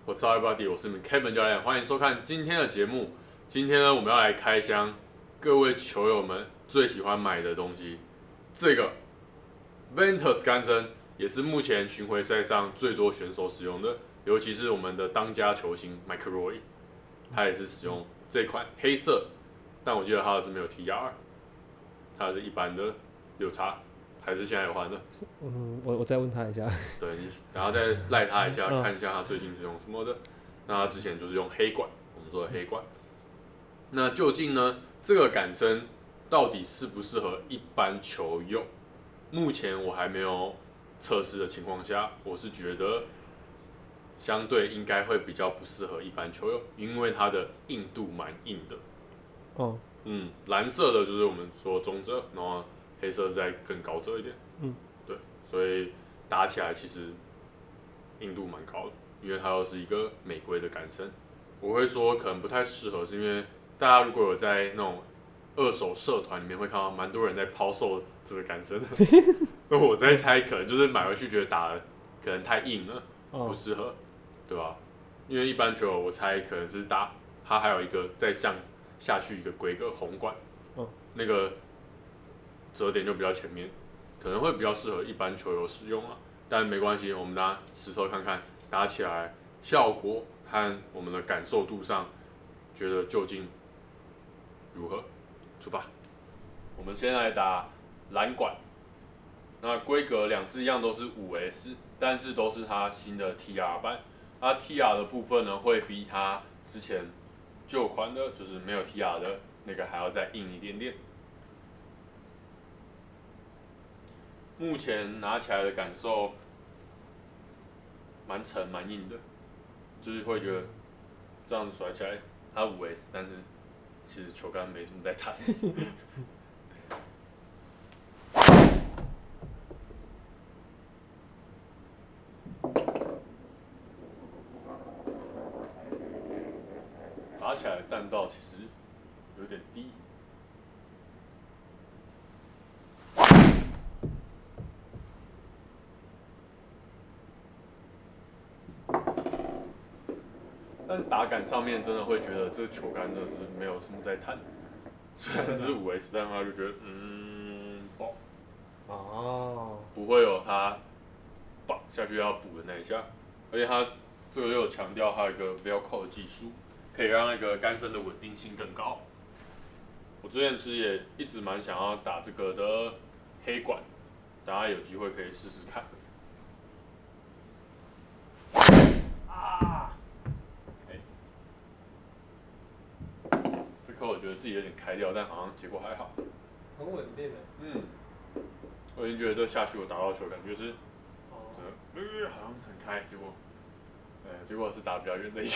What's up, everybody？ 我是你们 Kevin 教练，欢迎收看今天的节目。今天呢，我们要来开箱各位球友们最喜欢买的东西。这个 Ventus 干身也是目前巡回赛上最多选手使用的，尤其是我们的当家球星 McIlroy， 他也是使用这款黑色，但我记得他的是没有 TR， 他是一般的6叉，还是现在有换的？我再问他一下。对，你然后再赖他一下，看一下他最近是用什么的。那他之前就是用黑管，我们说的黑管。那究竟呢，这个杆身到底适不适合一般球用？目前我还没有测试的情况下，我是觉得相对应该会比较不适合一般球用，因为它的硬度蛮硬的。哦，蓝色的就是我们说中折，然后黑色再更高折一点。对，所以打起来其实硬度蛮高的，因为它又是一个美规的杆身。我会说可能不太适合，是因为大家如果有在那种二手社团里面会看到蛮多人在抛售这个杆身的，那我在猜可能就是买回去觉得打的可能太硬了，不适合，对吧？因为一般球我猜可能是打它还有一个再下去一个规格红管，那个折点就比较前面，可能会比较适合一般球友使用啊。但没关系，我们拿实测看看打起来效果和我们的感受度上，觉得究竟如何？出发！我们先来打蓝管，那规格两支一样都是5S， 但是都是它新的 TR 版。它 TR 的部分呢，会比它之前旧款的，就是没有 TR 的那个还要再硬一点点。目前拿起来的感受蛮沉蛮硬的，就是会觉得这样子甩起来，它5S， 但是其实球杆没什么在弹。打起来的弹道其实有点低。但打杆上面真的会觉得这个球杆真的是没有什么在弹，虽然是5S， 但他就觉得爆，不会有他爆下去要补的那一下，而且他这个又有强调它有一个 Velcro 的技术，可以让那个杆身的稳定性更高。我之前其实也一直蛮想要打这个的黑管，大家有机会可以试试看。我觉得自己有点开掉，但好像结果还好，很稳定的。我已经觉得这下去我打到球感觉是，好像很开，结果是打比较远的一个。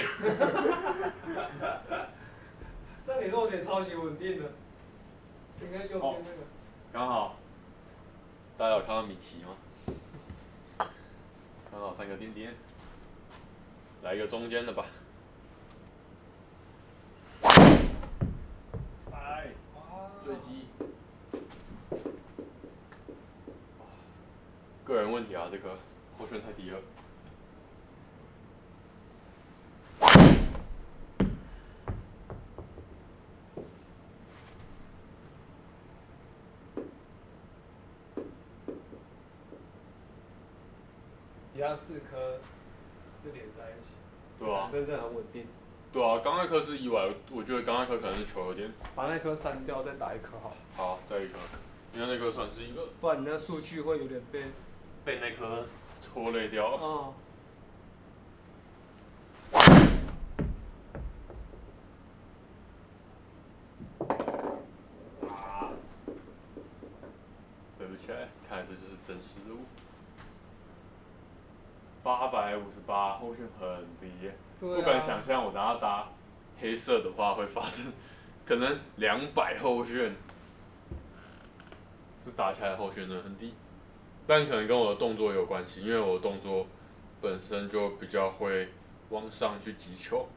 那你落点超级稳定的，应该右边那个。刚好，大家有看到米奇吗？刚好3个点点，来一个中间的吧。坠机，个人问题啊，这个后旋太低了。以下4颗是连在一起，对啊，真正很稳定。对啊，刚那颗是意外，我觉得刚那颗可能是球有点。把那颗删掉，再打1颗好。好，再1颗，因为那颗算是一个。不然你那数据会有点被那颗拖累掉了。对不起来，看来这就是真实的我。858后旋很低耶，不敢想象我等下打黑色的话会发生，可能200后旋，就打起来后旋真的很低。但可能跟我的动作有关系，因为我的动作本身就比较会往上去击球，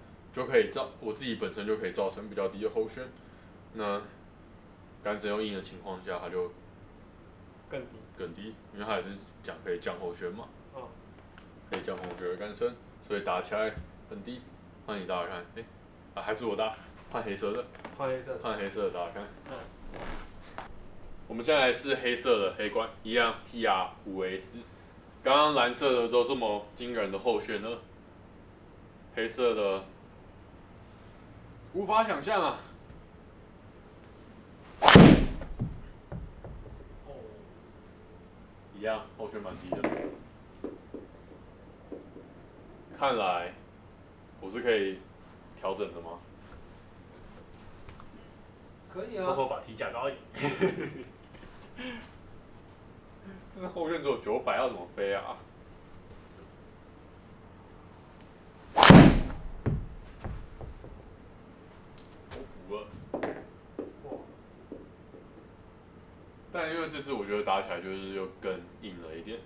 我自己本身就可以造成比较低的后旋。那杆绳又硬的情况下，它就更低，因为它也是可以降后旋嘛，哦，可以降后旋的杆绳，所以打起来很低。换你打打看，还是我打，换黑色的，换黑色的打打看。我们现在来试黑色的黑管，一样 TR5A4。刚刚蓝色的都这么惊人的后旋了，黑色的无法想象啊！一样后旋蛮低的，看来我是可以调整的吗？可以啊。偷偷把 T 架高一点。这是后旋只有900，要怎么飞啊？我补了。但因为这次我觉得打起来就是又更硬了一点，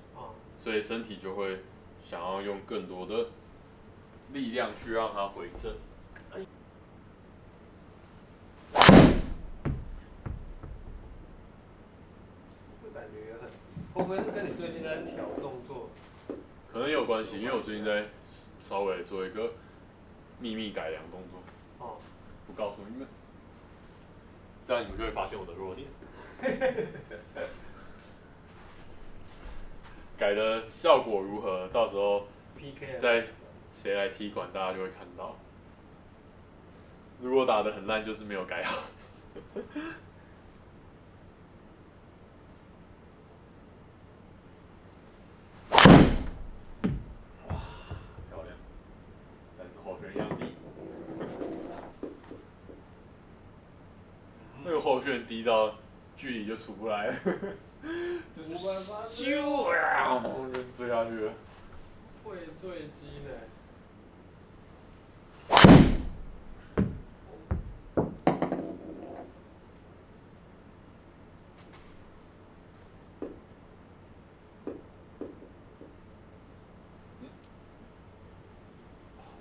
所以身体就会想要用更多的力量去让它回正。这感觉也很，会不会是跟你最近在调动作？可能有关系，因为我最近在稍微做一个秘密改良动作，不告诉你们，这样你们就会发现我的弱点。改的效果如何？到时候 PK 在谁来踢馆，大家就会看到。如果打得很烂，就是没有改好。哇，漂亮！但是后旋一样低。那个后旋低到距离就出不来了。咻啊！我就追下去了。会坠机呢。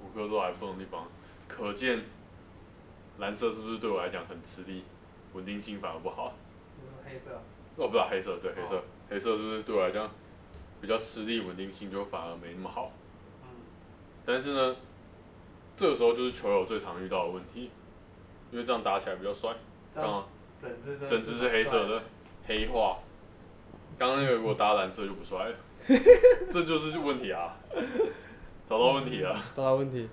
5颗都还不同的地方，可见蓝色是不是对我来讲很吃力，稳定性反而不好？黑色。不是黑色，对黑色，黑色是不是对我来讲比较吃力，稳定性就反而没那么好？但是呢，这个时候就是球友最常遇到的问题，因为这样打起来比较帅。刚好整只是黑色的，黑化。刚刚那个如果打蓝色就不帅了，这就是问题啊！找到问题了。找到问题。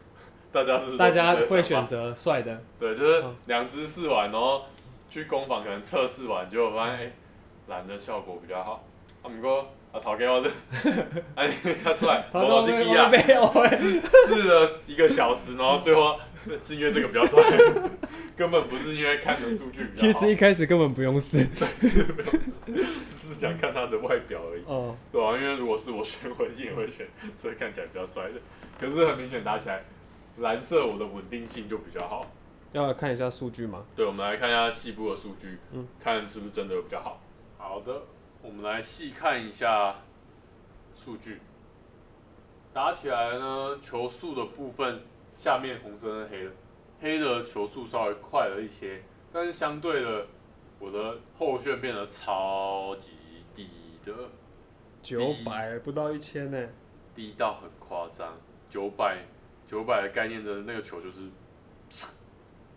大家会选择帅的。对，就是2只试完，然后去攻防可能测试完，结果发现蓝的效果比较好。不过头家我这，你看出来，我脑筋机啊，试了1个小时，然后最后是因为这个比较帅，根本不是因为看的数据比较好。其实一开始根本不用试，只是想看它的外表而已。对啊，因为如果是我选，我一定也会选，所以看起来比较帅的。可是很明显打起来，蓝色我的稳定性就比较好。要看一下数据吗？对，我们来看一下细部的数据，看是不是真的比较好。好的。我们来细看一下数据，打起来呢，球速的部分下面红色跟黑的，黑的球速稍微快了一些，但是相对的，我的后旋变得超级低的，900不到1000呢，低到很夸张，900的概念的那个球就是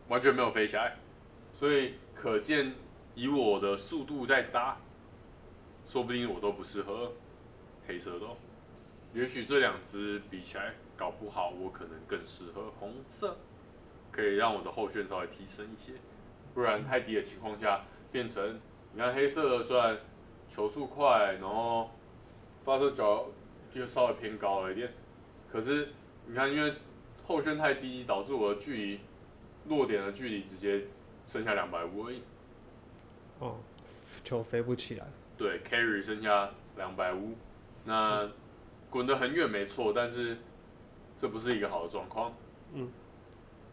完全没有飞起来，所以可见以我的速度在打。说不定我都不适合黑色的，也许这2只比起来，搞不好我可能更适合红色，可以让我的后旋稍微提升一些。不然太低的情况下，变成你看黑色的虽然球速快，然后发射角就稍微偏高了一点，可是你看因为后旋太低，导致我的距离落点的距离直接剩下250而已。球飞不起来。对 ，carry 剩下250，那滚得很远没错，但是这不是一个好的状况。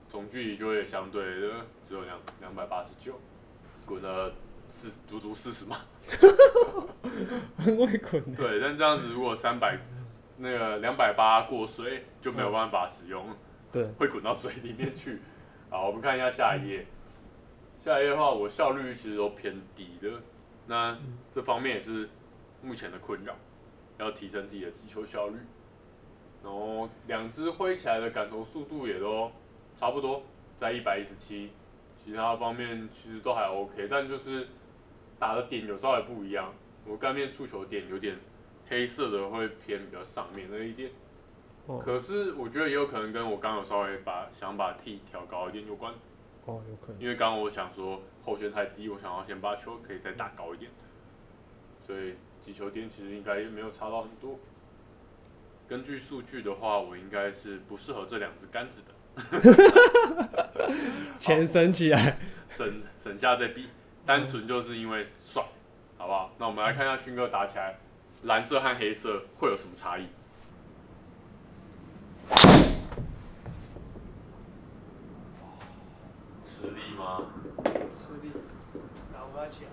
总距离就会相对的只有289，滚了足足40码。很会滚。对，但这样子如果那个280过水就没有办法使用，对，会滚到水里面去。好，我们看一下下一页。下一页的话，我效率其实都偏低的，那这方面也是目前的困扰，要提升自己的击球效率。然后两只挥起来的杆头速度也都差不多，在117，其他方面其实都还 OK， 但就是打的点有稍微不一样。我干面触球点有点黑色的会偏比较上面那一点，可是我觉得也有可能跟我刚刚有稍微想把 T 调高一点有关。哦，有可能。因为刚刚我想说后旋太低，我想要先把球可以再打高一点，所以击球点其实应该也没有差到很多。根据数据的话，我应该是不适合这两只杆子的。钱省起来，省下这笔，单纯就是因为帅，好不好？那我们来看一下勋哥打起来，蓝色和黑色会有什么差异？吃力吗？吃力，打不太起来。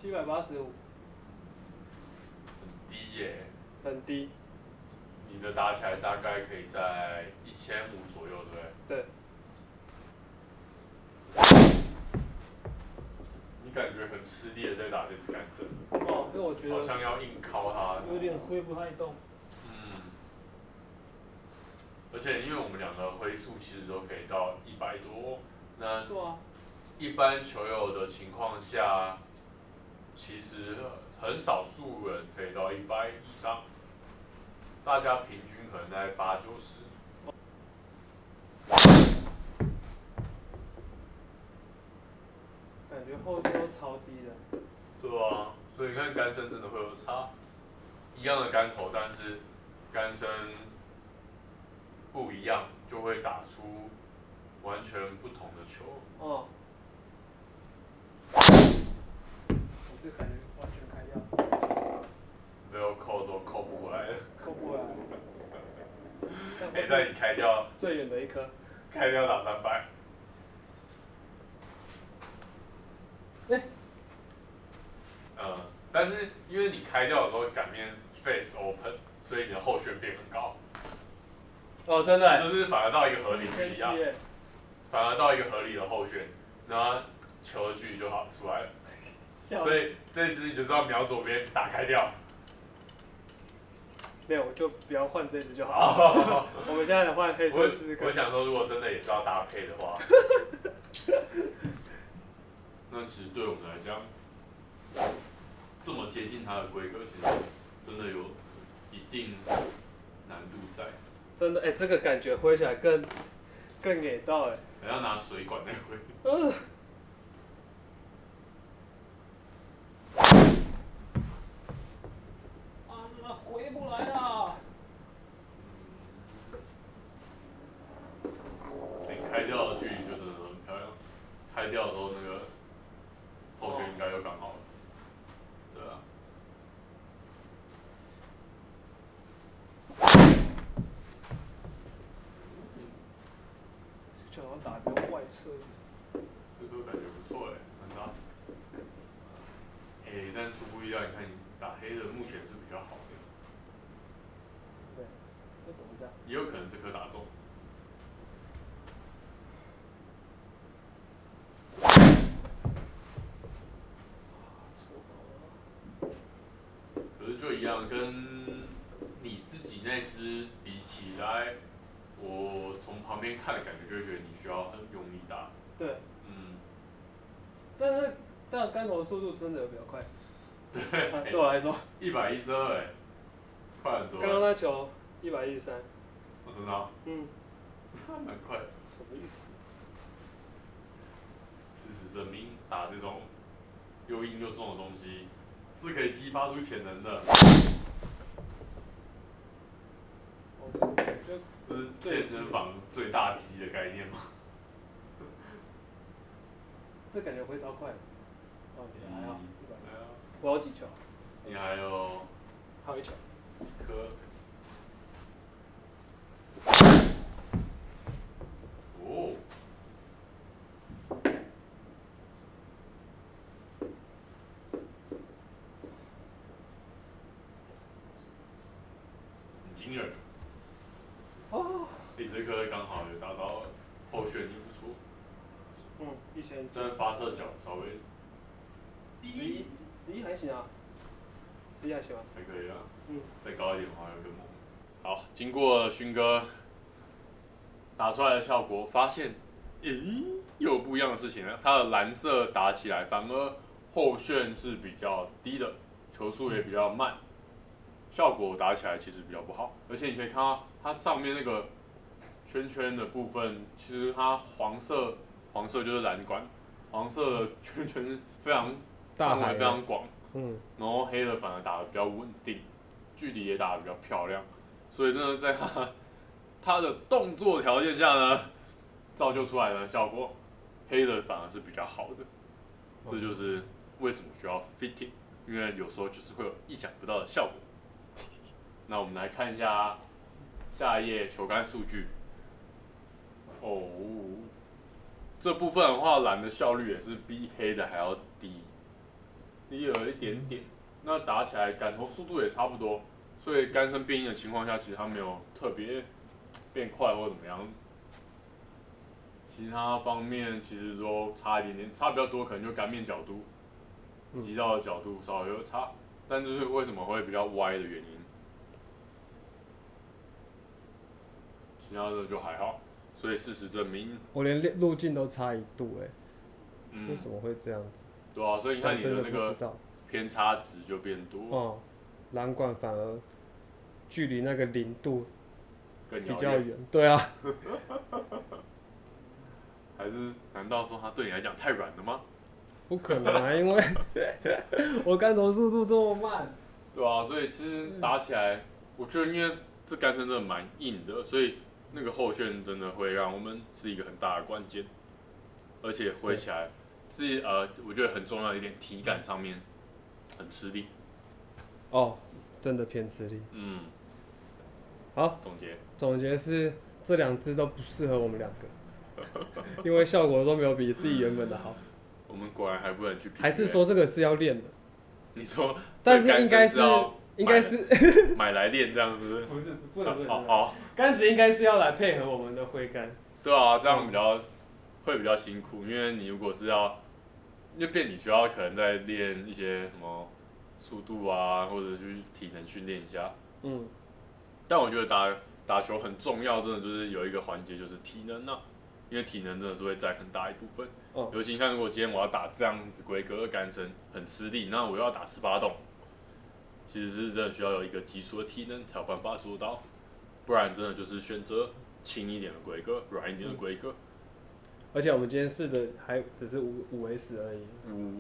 785，很低耶。很低。你的打起来大概可以在1500左右，对不对？对。你感觉很吃力的在打这支杆身。哦，因为我觉得好像要硬靠它。有点挥不太动。而且因为我们两个挥速其实都可以到100多，那对啊。一般球友的情况下，其实很少数人可以到100以上，大家平均可能在80、90。感觉后线都超低的。对啊，所以你看杆身真的会有差，一样的杆头，但是杆身不一样，就会打出完全不同的球。哦。我这感觉完全开掉。没有扣都扣不回来了。扣不回来。在你开掉最远的一颗。开掉打300。但是因为你开掉的时候杆面 face open， 所以你的后旋变很高。哦，真的。就是反而到一个合理不一样，反而到一个合理的后旋，然后球的距离就好出来了。所以这一支你就是要瞄左边打开掉。没有，我就不要换这一支就好。我们现在来换黑色试试看。我想说，如果真的也是要搭配的话，那其实对我们来讲，这么接近它的规格，其实真的有一定难度在。真的，这个感觉挥起来更给到好像拿水管来挥。回不来了。你开掉的距离就真的很漂亮，开掉的时候那个后旋应该又刚好了。对啊。这球好像打比较外侧。这颗感觉不错很扎实。但出乎意料，你看你打黑的目前是比较好的。对，为什么这样？也有可能这颗打中。可是就一样，跟你自己那只比起来，我从旁边看的感觉就会觉得你需要很用力打。对。但杆头速度真的有比较快。对。对我来说。112快很多。刚刚那球113。我知道。他蛮快。什么意思？事实证明，打这种又硬又重的东西，是可以激发出潜能的。这是健身房最大肌的概念吗？这感觉挥超快。哦，你还好。我有几球？你还有？还有1球。1颗。惊人。哦，你这颗刚好也达到了，后旋力不错。1000，但发射角稍微11还行啊，11还行啊，还可以啊。再高一点的话会更猛。好，经过勋哥打出来的效果，发现，又有不一样的事情了。它的蓝色打起来反而后旋是比较低的，球速也比较慢，效果打起来其实比较不好。而且你可以看到它上面那个圈圈的部分，其实它黄色就是蓝管，黄色的圈圈非常范围非常广，然后黑的反而打得比较稳定，距离也打得比较漂亮，所以真的在它的动作条件下呢，造就出来的效果，黑的反而是比较好的，这就是为什么需要 fitting， 因为有时候就是会有意想不到的效果。那我们来看一下下一页球杆数据。这部分的话，蓝的效率也是比黑的还要低了一点点。那打起来杆头速度也差不多，所以杆身变硬的情况下，其实它没有特别变快或怎么样。其他方面其实都差一点点，差比较多可能就杆面角度、击到的角度稍微有差，但就是为什么会比较歪的原因。其他的就还好。所以事实证明，我连路径都差1度为什么会这样子？对啊，所以你看你的那个偏差值就变多。蓝管反而距离那个0度比较远。对啊。还是难道说它对你来讲太软了吗？不可能啊，因为我杆头速度这么慢。对啊，所以其实打起来，我觉得因为这杆身真的蛮硬的，所以那个后旋真的会让我们是一个很大的关键，而且挥起来我觉得很重要的一点，体感上面很吃力。真的偏吃力。好，总结是这2支都不适合我们2个，因为效果都没有比自己原本的好。我们果然还不能去。还是说这个是要练的？你说？但是应该是买来练这样子。不是，不能。好。杆子应该是要来配合我们的挥杆。对啊，这样会比较辛苦，因为你如果是因为变你需要可能在练一些什么速度啊，或者去体能训练一下。但我觉得打球很重要，真的就是有一个环节就是体能啊，因为体能真的是会占很大一部分。尤其你看，如果今天我要打这样子规格的杆身，很吃力，那我又要打18洞，其实是真的需要有一个基础的体能才有办法做到，不然真的就是选择轻一点的规格，软一点的规格。而且我们今天试的还只是5S 而已。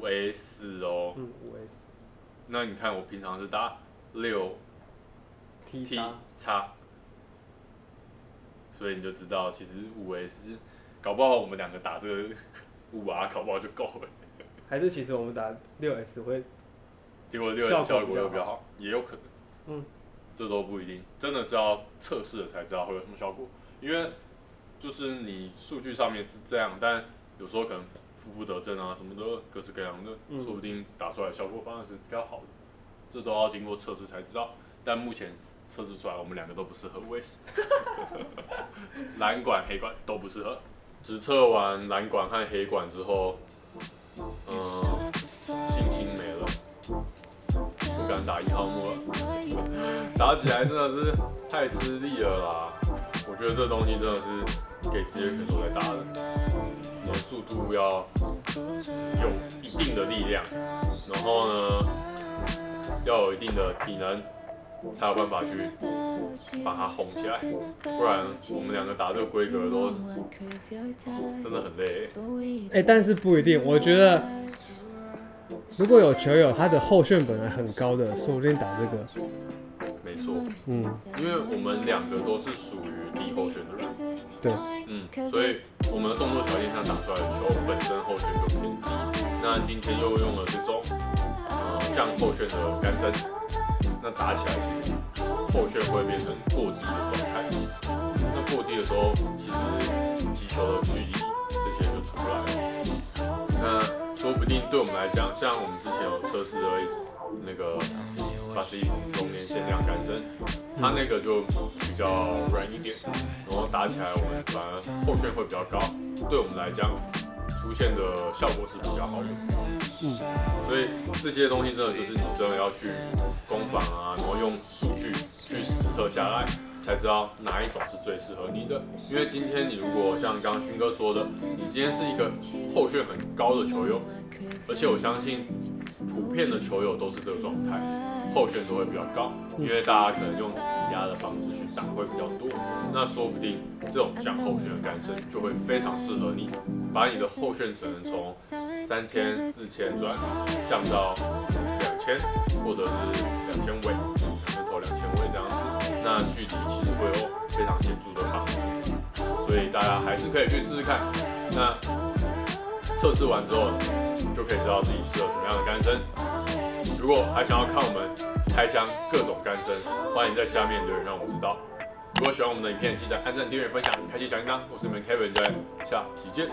5S 哦。5S。那你看我平常是打6 T 叉，所以你就知道其实5S，搞不好我们2个打这个5R，搞不好就够了。还是其实我们打6S 会，结果6S 效果会比较好，也有可能。这都不一定，真的是要测试了才知道会有什么效果。因为就是你数据上面是这样，但有时候可能负得正啊什么的，各式各样的，说不定打出来的效果反而是比较好的。这都要经过测试才知道。但目前测试出来，我们2个都不适合 5S， 蓝管、黑管都不适合。实测完蓝管和黑管之后，心情没了，不敢打1号木了，打起来真的是太吃力了啦。我觉得这东西真的是给职业选手在打的，你的速度要有一定的力量，然后呢，要有一定的体能，才有办法去把它轰起来，不然我们2个打这个规格都真的很累。但是不一定，我觉得如果有球友他的后旋本来很高的，说不定打这个。没错，因为我们2个都是属于低后旋的人，对，所以我们的动作条件下打出来的球本身后旋就偏低。那今天又用了这种降后旋的杆身，那打起来其实后旋会变成过低的状态。那过低的时候，其实击球的距离这些就出不来了。那说不定对我们来讲，像我们之前有测试的那个龙年限量干身，它那个就比较软一点，然后打起来我们反而后旋会比较高，对我们来讲出现的效果是比较好的。所以这些东西真的就是你真的要去攻防啊，然后用数据去实测下来，才知道哪一种是最适合你的。因为今天你如果像刚刚勋哥说的，你今天是一个后旋很高的球友，而且我相信普遍的球友都是这个状态，后旋都会比较高，因为大家可能用挤压的方式去打会比较多，那说不定这种降后旋的干身就会非常适合你，把你的后旋可能从3000、4000转降到2000，或者是2000位，投2000位这样子，那距离其实会有非常显著的帮助，所以大家还是可以去试试看。那测试完之后，就可以知道自己适合什么样的干身。如果还想要看我们开箱各种干身，欢迎在下面留言让我知道。如果喜欢我们的影片，记得按赞、订阅、分享、开启小铃铛。我是你们 Kevin，下期见。